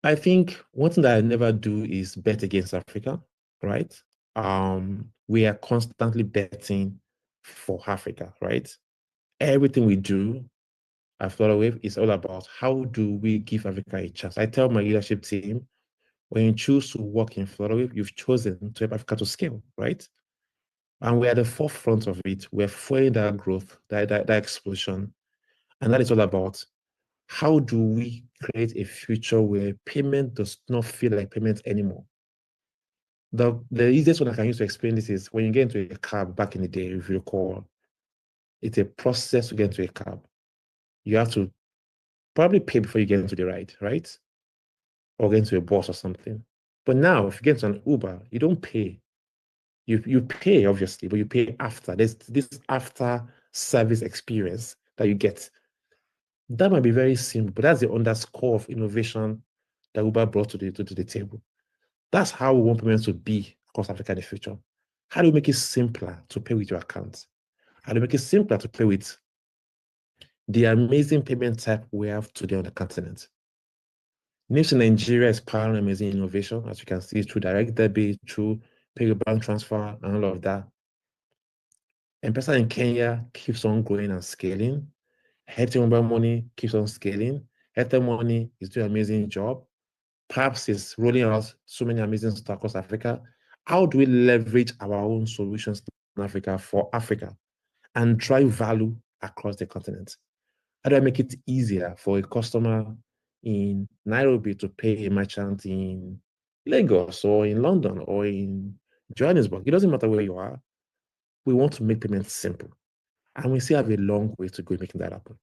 I think one thing that I never do is bet against Africa, right? We are constantly betting for Africa, right? Everything we do at Flutterwave is all about how do we give Africa a chance. I tell my leadership team, when you choose to work in Flutterwave, you've chosen to help Africa to scale, right? And we're at the forefront of it. We're fueling that growth, that explosion. And that is all about how do we create a future where payment does not feel like payment anymore? The easiest one I can use to explain this is when you get into a cab back in the day, if you recall, it's a process to get into a cab. You have to probably pay before you get into the ride, right? Or get into a bus or something. But now, if you get into an Uber, you don't pay. You pay, obviously, but you pay after. There's this after service experience that you get. That might be very simple, but that's the underscore of innovation that Uber brought to the table. That's how we want payments to be across Africa in the future. How do we make it simpler to pay with your account? How do we make it simpler to pay with the amazing payment type we have today on the continent? NIPS in Nigeria is powering amazing innovation, as you can see, through direct debit, through pay your bank transfer, and all of that. M-Pesa in Kenya keeps on growing and scaling. Airtel Mobile Money keeps on scaling. Airtel Money is doing an amazing job. Perhaps is rolling out so many amazing stuff across Africa. How do we leverage our own solutions in Africa for Africa and drive value across the continent? How do I make it easier for a customer in Nairobi to pay a merchant in Lagos or in London or in Johannesburg? It doesn't matter where you are. We want to make payments simple. And we still have a long way to go in making that happen.